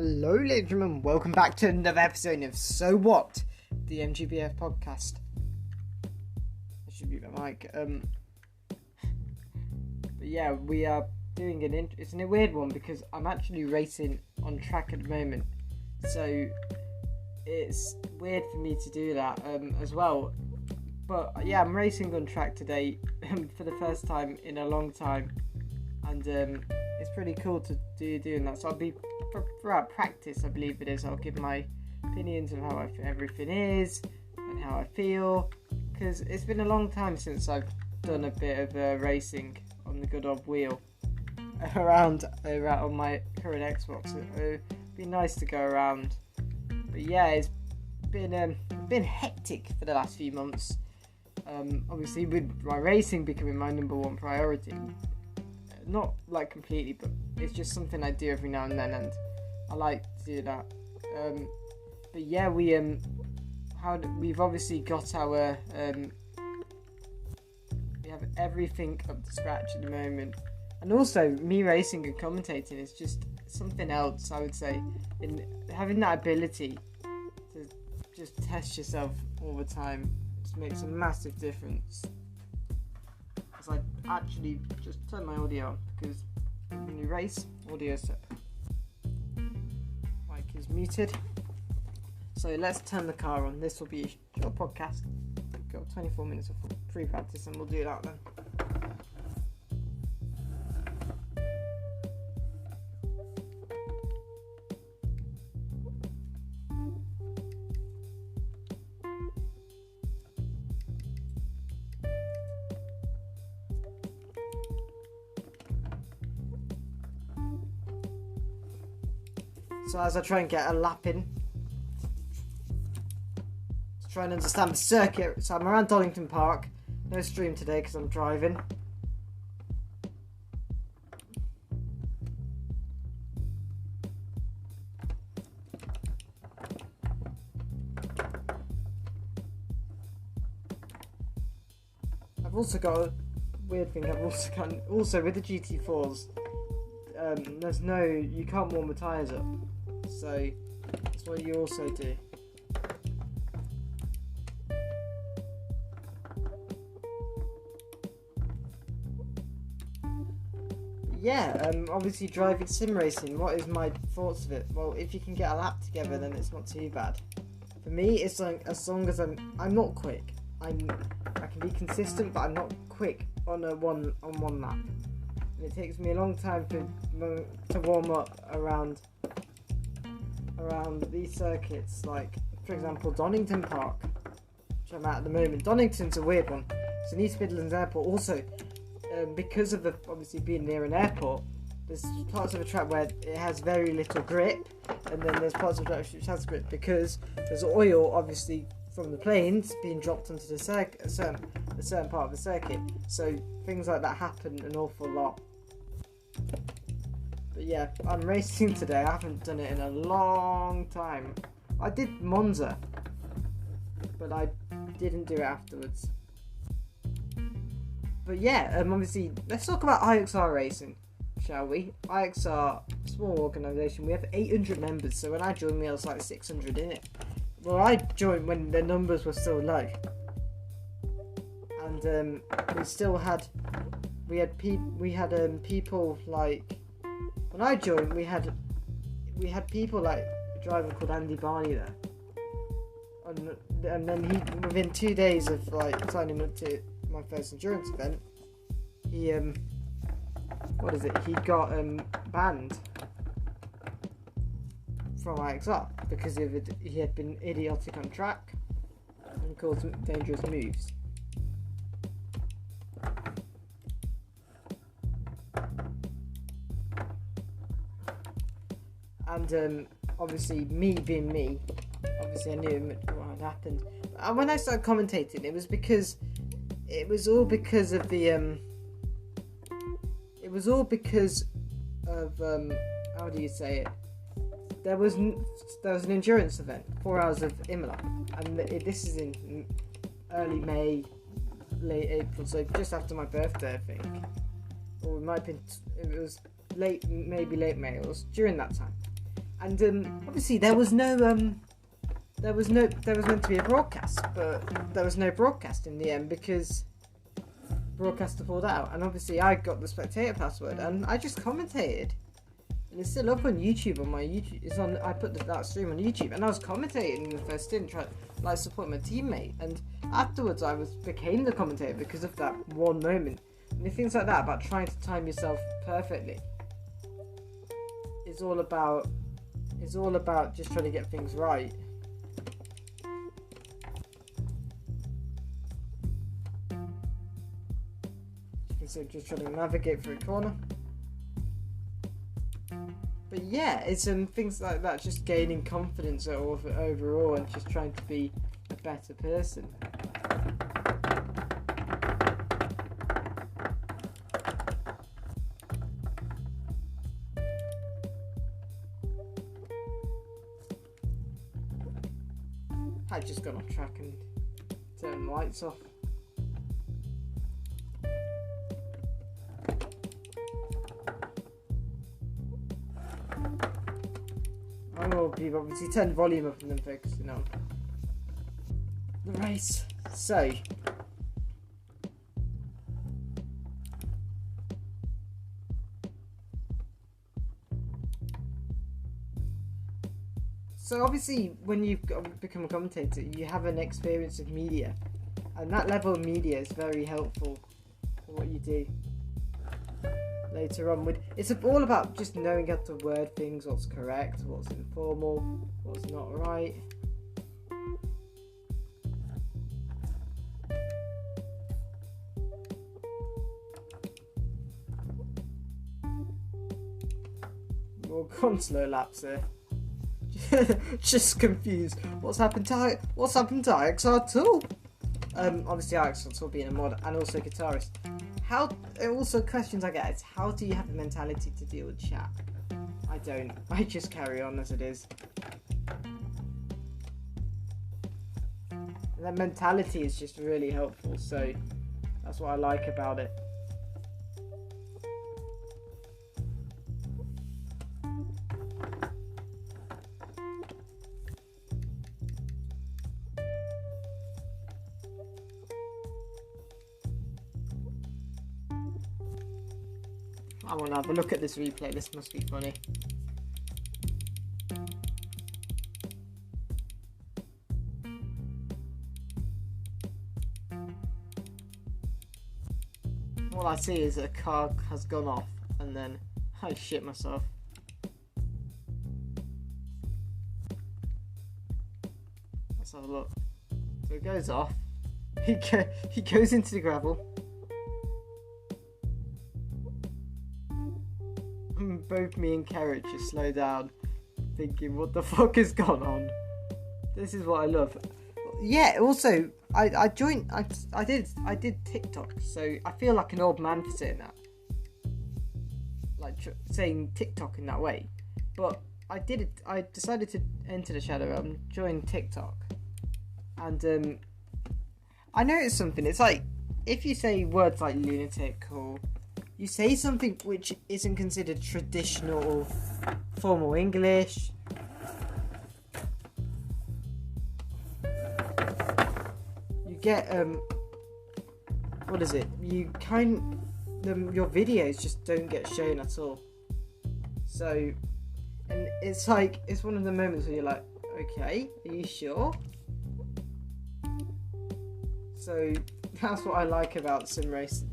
Hello, ladies and gentlemen. Welcome back to another episode of So What, the MGPES podcast. I should mute my mic. But yeah, we are doing it's a weird one because I'm actually racing on track at the moment, so it's weird for me to do that as well. But yeah, I'm racing on track today for the first time in a long time, and it's pretty cool to doing that. So I'll be throughout practice, I believe it is, I'll give my opinions of how everything is and how I feel, because it's been a long time since I've done a bit of racing on the good old wheel around on my current Xbox. It'd be nice to go around, but yeah, it's been hectic for the last few months. Obviously with my racing becoming my number one priority. Not like completely, but it's just something I do every now and then, and I like to do that. But yeah, we've obviously got our we have everything up to scratch at the moment, and also me racing and commentating is just something else. I would say, in having that ability to just test yourself all the time just makes a massive difference. I actually just turn my audio on because when you race, audio is separate. Mic is muted. So let's turn the car on. This will be a short podcast. We've got 24 minutes of free practice and we'll do that then. So as I try and get a lap in, to try and understand the circuit, so I'm around Donington Park. No stream today because I'm driving. I've also got a weird thing. I've also with the GT4s. You can't warm the tyres up, so that's what you also do. Yeah, obviously driving sim racing, what is my thoughts of it? Well, if you can get a lap together, then it's not too bad. For me, it's like, as long as I'm not quick. I can be consistent, but I'm not quick on one lap. It takes me a long time to warm up around these circuits, like for example Donington Park, which I'm at the moment. Donington's a weird one. So East Midlands Airport also, because of obviously being near an airport, there's parts of the track where it has very little grip, and then there's parts of the track which has grip because there's oil obviously from the planes being dropped onto the circuit, a certain part of the circuit. So things like that happen an awful lot. But yeah, I'm racing today. I haven't done it in a long time. I did Monza, but I didn't do it afterwards. But yeah, obviously, let's talk about IXR racing, shall we? IXR, small organisation. We have 800 members, so when I joined, we was like 600 in it. Well, I joined when the numbers were still low, and we still had. We had people like, when I joined, we had people like a driver called Andy Barney there, and then he, within 2 days of like signing up to my first endurance event, he he got banned from IXR because he had been idiotic on track and caused dangerous moves. And obviously, me being me, obviously I knew what had happened. And when I started commentating, it was all because of how do you say it? There was an endurance event, 4 hours of Imola, and this is in early May, late April, so just after my birthday, I think, or it might have been. It was maybe late May. It was during that time. And obviously there was meant to be a broadcast, but there was no broadcast in the end because broadcaster pulled out. And obviously I got the spectator password and I just commentated. And it's still up on YouTube on my YouTube. It's on. I put that stream on YouTube, and I was commentating in the first stint, trying to support my teammate. And afterwards, became the commentator because of that one moment. And things like that about trying to time yourself perfectly is all about just trying to get things right. So just trying to navigate through a corner. But yeah, it's things like that, just gaining confidence overall and just trying to be a better person. I'd just gone off track and turned the lights off. People obviously turn the volume up and then focusing on the race. So obviously when you've become a commentator, you have an experience of media, and that level of media is very helpful for what you do later on. It's all about just knowing how to word things, what's correct, what's informal, what's not right. We'll go on slow laps here. Just confused. What's happened to IXR2? Obviously IXR2 being a mod and also a guitarist. Also questions I get is, how do you have the mentality to deal with chat? I don't. I just carry on as it is. And that mentality is just really helpful, so that's what I like about it. I want to have a look at this replay. This must be funny. All I see is a car has gone off and then I shit myself. Let's have a look. So it goes off. He goes into the gravel. Both me and Carrot just slow down, thinking, what the fuck has gone on? This is what I love. Yeah, also, I did TikTok, so I feel like an old man for saying that. Like, saying TikTok in that way. But I decided to enter the Shadow Realm, join TikTok. And, I noticed something. It's like, if you say words like lunatic or you say something which isn't considered traditional or formal English, you get what is it? Your videos just don't get shown at all. So, and it's like, it's one of the moments where you're like, okay, are you sure? So that's what I like about sim racing.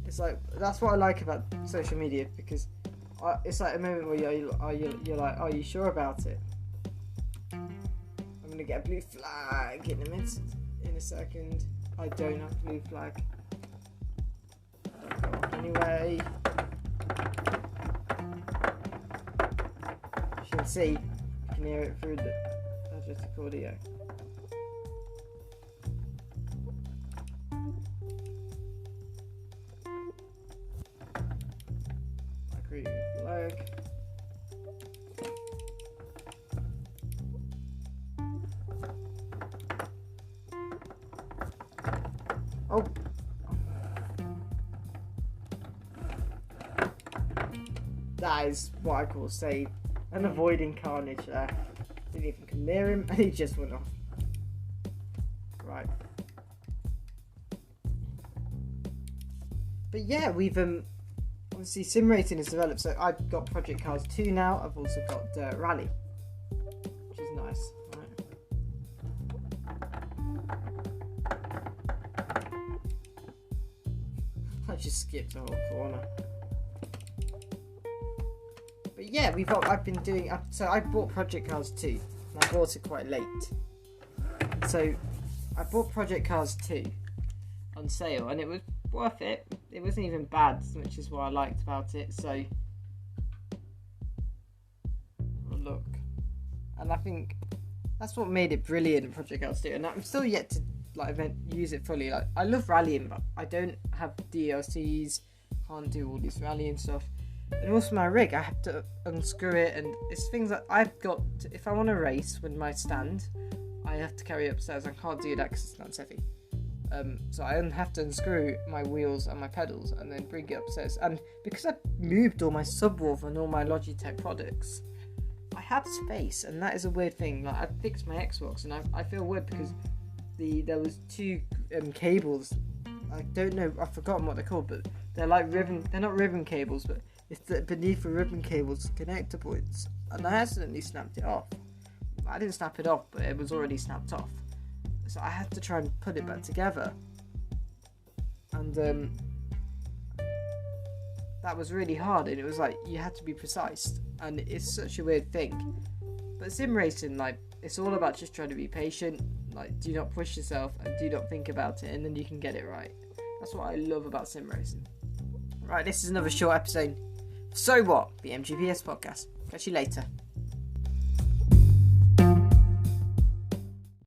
It's like, that's what I like about social media, because it's like a moment where you're like, are you sure about it? I'm gonna get a blue flag in a second. I don't have a blue flag. Don't go off anyway. As you can see, you can hear it through the digital audio. Green flag. Oh. That is what I call and avoiding carnage there. Didn't even come near him, and he just went off. Right. But yeah, we've obviously sim racing has developed. So I've got Project Cars 2 now. I've also got Rally, which is nice. I just skipped a whole corner. But yeah, I've been doing. So I bought Project Cars 2, and I bought it quite late. So I bought Project Cars 2 on sale, and it was worth it. It wasn't even bad, which is what I liked about it. So look, and I think that's what made it brilliant, Project Cars 2. And I'm still yet to use it fully. Like, I love rallying, but I don't have DLCs, can't do all this rallying stuff. And also my rig, I have to unscrew it, and it's things that I've got to, if I want to race with my stand, I have to carry it upstairs. I can't do that because it's not heavy. So I have to unscrew my wheels and my pedals and then bring it upstairs. And because I moved all my subwoofer and all my Logitech products, I have space, and that is a weird thing. Like, I fixed my Xbox, and I feel weird because there was two cables. I don't know, I've forgotten what they're called, but they're like ribbon. They're not ribbon cables, but it's beneath the ribbon cables connector points, and I accidentally snapped it off. I didn't snap it off, but it was already snapped off. So I had to try and put it back together, and that was really hard. And it was like you had to be precise, and it's such a weird thing. But sim racing, like, it's all about just trying to be patient. Like, do not push yourself and do not think about it, and then you can get it right. That's what I love about sim racing. Right, this is another short episode. So what? The MGPES podcast. Catch you later.